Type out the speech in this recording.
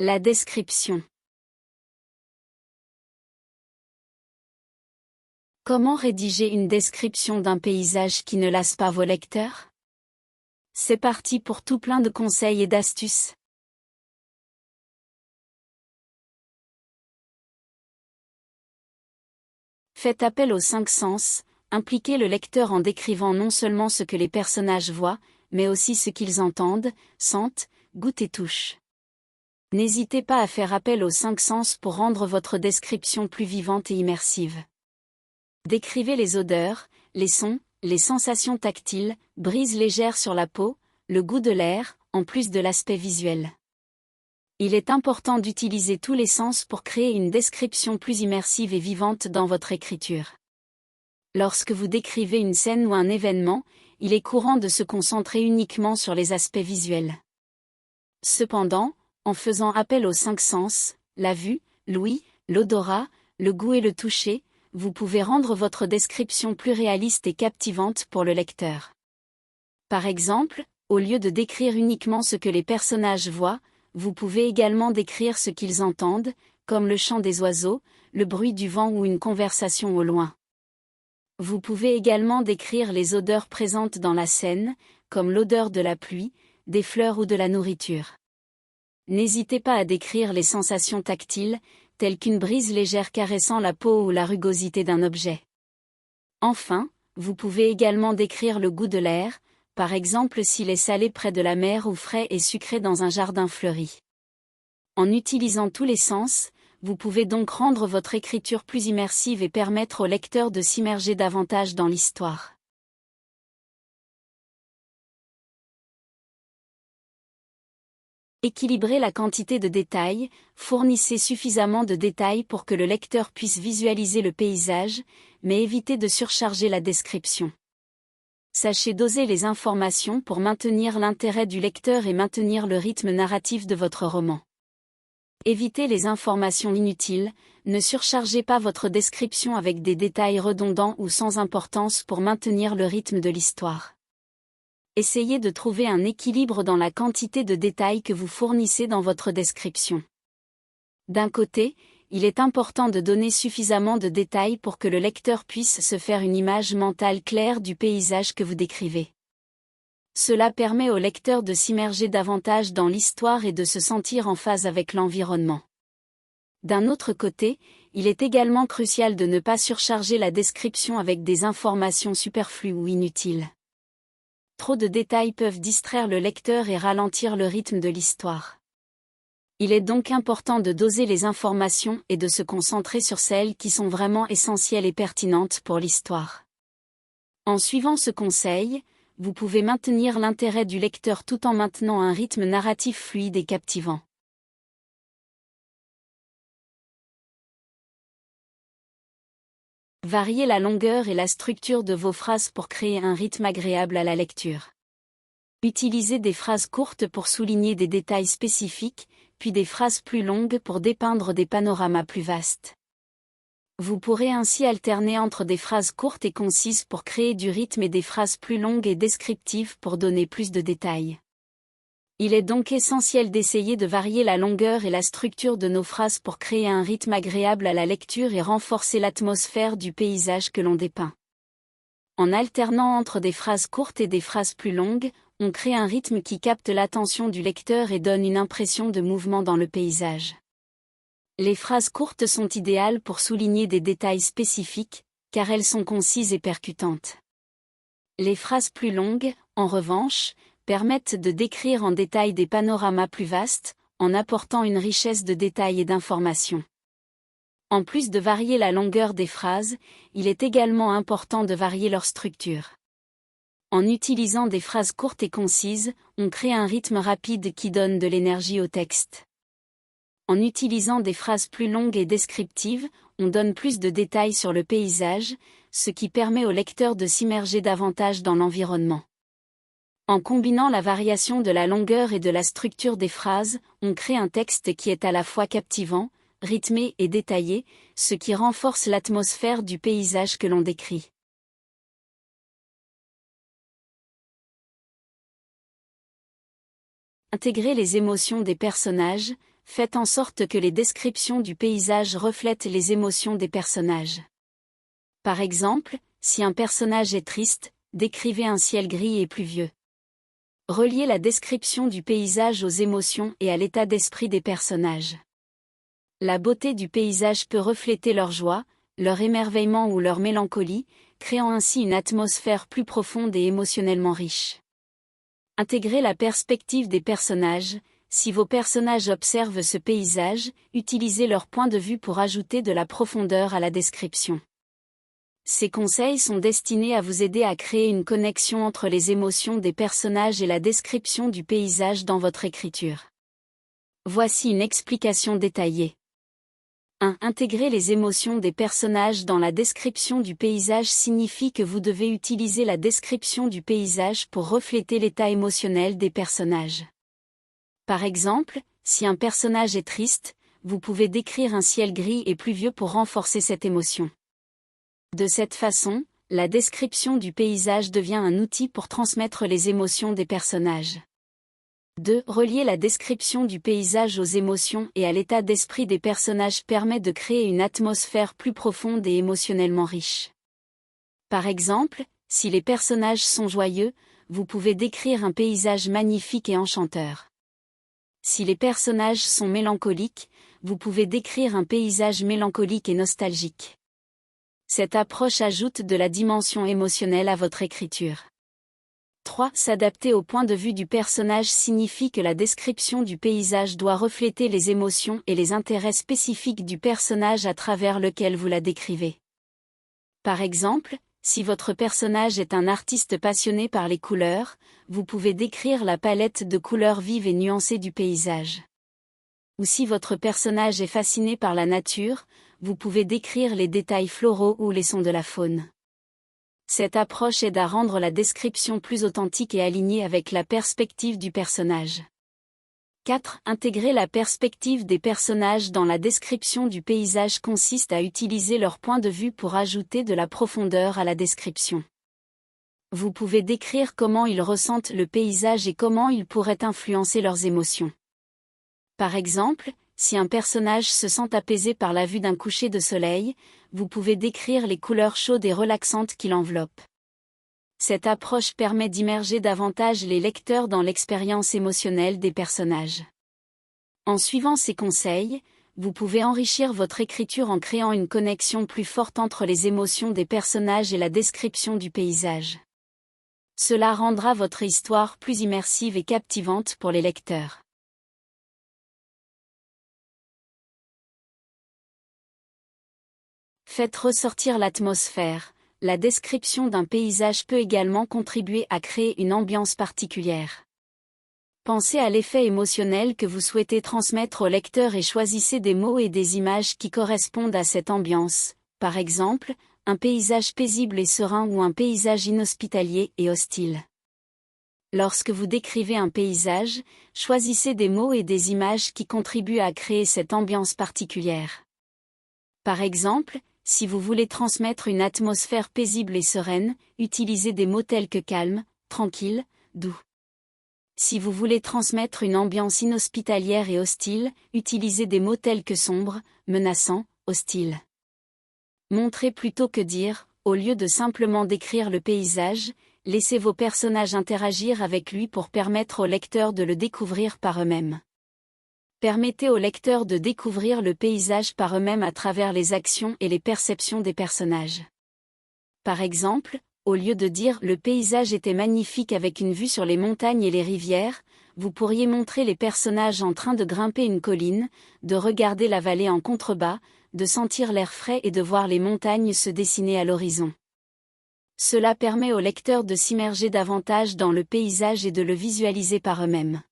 La description. Comment rédiger une description d'un paysage qui ne lasse pas vos lecteurs? C'est parti pour tout plein de conseils et d'astuces. Faites appel aux 5 sens, impliquez le lecteur en décrivant non seulement ce que les personnages voient, mais aussi ce qu'ils entendent, sentent, goûtent et touchent. N'hésitez pas à faire appel aux 5 sens pour rendre votre description plus vivante et immersive. Décrivez les odeurs, les sons, les sensations tactiles, brises légères sur la peau, le goût de l'air, en plus de l'aspect visuel. Il est important d'utiliser tous les sens pour créer une description plus immersive et vivante dans votre écriture. Lorsque vous décrivez une scène ou un événement, il est courant de se concentrer uniquement sur les aspects visuels. Cependant, en faisant appel aux 5 sens, la vue, l'ouïe, l'odorat, le goût et le toucher, vous pouvez rendre votre description plus réaliste et captivante pour le lecteur. Par exemple, au lieu de décrire uniquement ce que les personnages voient, vous pouvez également décrire ce qu'ils entendent, comme le chant des oiseaux, le bruit du vent ou une conversation au loin. Vous pouvez également décrire les odeurs présentes dans la scène, comme l'odeur de la pluie, des fleurs ou de la nourriture. N'hésitez pas à décrire les sensations tactiles, telles qu'une brise légère caressant la peau ou la rugosité d'un objet. Enfin, vous pouvez également décrire le goût de l'air, par exemple s'il est salé près de la mer ou frais et sucré dans un jardin fleuri. En utilisant tous les sens, vous pouvez donc rendre votre écriture plus immersive et permettre au lecteur de s'immerger davantage dans l'histoire. Équilibrez la quantité de détails, fournissez suffisamment de détails pour que le lecteur puisse visualiser le paysage, mais évitez de surcharger la description. Sachez doser les informations pour maintenir l'intérêt du lecteur et maintenir le rythme narratif de votre roman. Évitez les informations inutiles, ne surchargez pas votre description avec des détails redondants ou sans importance pour maintenir le rythme de l'histoire. Essayez de trouver un équilibre dans la quantité de détails que vous fournissez dans votre description. D'un côté, il est important de donner suffisamment de détails pour que le lecteur puisse se faire une image mentale claire du paysage que vous décrivez. Cela permet au lecteur de s'immerger davantage dans l'histoire et de se sentir en phase avec l'environnement. D'un autre côté, il est également crucial de ne pas surcharger la description avec des informations superflues ou inutiles. Trop de détails peuvent distraire le lecteur et ralentir le rythme de l'histoire. Il est donc important de doser les informations et de se concentrer sur celles qui sont vraiment essentielles et pertinentes pour l'histoire. En suivant ce conseil, vous pouvez maintenir l'intérêt du lecteur tout en maintenant un rythme narratif fluide et captivant. Variez la longueur et la structure de vos phrases pour créer un rythme agréable à la lecture. Utilisez des phrases courtes pour souligner des détails spécifiques, puis des phrases plus longues pour dépeindre des panoramas plus vastes. Vous pourrez ainsi alterner entre des phrases courtes et concises pour créer du rythme et des phrases plus longues et descriptives pour donner plus de détails. Il est donc essentiel d'essayer de varier la longueur et la structure de nos phrases pour créer un rythme agréable à la lecture et renforcer l'atmosphère du paysage que l'on dépeint. En alternant entre des phrases courtes et des phrases plus longues, on crée un rythme qui capte l'attention du lecteur et donne une impression de mouvement dans le paysage. Les phrases courtes sont idéales pour souligner des détails spécifiques, car elles sont concises et percutantes. Les phrases plus longues, en revanche, permettent de décrire en détail des panoramas plus vastes, en apportant une richesse de détails et d'informations. En plus de varier la longueur des phrases, il est également important de varier leur structure. En utilisant des phrases courtes et concises, on crée un rythme rapide qui donne de l'énergie au texte. En utilisant des phrases plus longues et descriptives, on donne plus de détails sur le paysage, ce qui permet au lecteur de s'immerger davantage dans l'environnement. En combinant la variation de la longueur et de la structure des phrases, on crée un texte qui est à la fois captivant, rythmé et détaillé, ce qui renforce l'atmosphère du paysage que l'on décrit. Intégrer les émotions des personnages, faites en sorte que les descriptions du paysage reflètent les émotions des personnages. Par exemple, si un personnage est triste, décrivez un ciel gris et pluvieux. Reliez la description du paysage aux émotions et à l'état d'esprit des personnages. La beauté du paysage peut refléter leur joie, leur émerveillement ou leur mélancolie, créant ainsi une atmosphère plus profonde et émotionnellement riche. Intégrez la perspective des personnages. Si vos personnages observent ce paysage, utilisez leur point de vue pour ajouter de la profondeur à la description. Ces conseils sont destinés à vous aider à créer une connexion entre les émotions des personnages et la description du paysage dans votre écriture. Voici une explication détaillée. 1. Intégrer les émotions des personnages dans la description du paysage signifie que vous devez utiliser la description du paysage pour refléter l'état émotionnel des personnages. Par exemple, si un personnage est triste, vous pouvez décrire un ciel gris et pluvieux pour renforcer cette émotion. De cette façon, la description du paysage devient un outil pour transmettre les émotions des personnages. 2. Relier la description du paysage aux émotions et à l'état d'esprit des personnages permet de créer une atmosphère plus profonde et émotionnellement riche. Par exemple, si les personnages sont joyeux, vous pouvez décrire un paysage magnifique et enchanteur. Si les personnages sont mélancoliques, vous pouvez décrire un paysage mélancolique et nostalgique. Cette approche ajoute de la dimension émotionnelle à votre écriture. 3. S'adapter au point de vue du personnage signifie que la description du paysage doit refléter les émotions et les intérêts spécifiques du personnage à travers lequel vous la décrivez. Par exemple, si votre personnage est un artiste passionné par les couleurs, vous pouvez décrire la palette de couleurs vives et nuancées du paysage. Ou si votre personnage est fasciné par la nature, vous pouvez décrire les détails floraux ou les sons de la faune. Cette approche aide à rendre la description plus authentique et alignée avec la perspective du personnage. 4. Intégrer la perspective des personnages dans la description du paysage consiste à utiliser leur point de vue pour ajouter de la profondeur à la description. Vous pouvez décrire comment ils ressentent le paysage et comment il pourrait influencer leurs émotions. Par exemple, si un personnage se sent apaisé par la vue d'un coucher de soleil, vous pouvez décrire les couleurs chaudes et relaxantes qui l'enveloppent. Cette approche permet d'immerger davantage les lecteurs dans l'expérience émotionnelle des personnages. En suivant ces conseils, vous pouvez enrichir votre écriture en créant une connexion plus forte entre les émotions des personnages et la description du paysage. Cela rendra votre histoire plus immersive et captivante pour les lecteurs. Faites ressortir l'atmosphère. La description d'un paysage peut également contribuer à créer une ambiance particulière. Pensez à l'effet émotionnel que vous souhaitez transmettre au lecteur et choisissez des mots et des images qui correspondent à cette ambiance, par exemple, un paysage paisible et serein ou un paysage inhospitalier et hostile. Lorsque vous décrivez un paysage, choisissez des mots et des images qui contribuent à créer cette ambiance particulière. Par exemple, si vous voulez transmettre une atmosphère paisible et sereine, utilisez des mots tels que calme, tranquille, doux. Si vous voulez transmettre une ambiance inhospitalière et hostile, utilisez des mots tels que sombre, menaçant, hostile. Montrez plutôt que dire, au lieu de simplement décrire le paysage, laissez vos personnages interagir avec lui pour permettre aux lecteurs de le découvrir par eux-mêmes. Permettez aux lecteurs de découvrir le paysage par eux-mêmes à travers les actions et les perceptions des personnages. Par exemple, au lieu de dire « le paysage était magnifique avec une vue sur les montagnes et les rivières », vous pourriez montrer les personnages en train de grimper une colline, de regarder la vallée en contrebas, de sentir l'air frais et de voir les montagnes se dessiner à l'horizon. Cela permet aux lecteurs de s'immerger davantage dans le paysage et de le visualiser par eux-mêmes.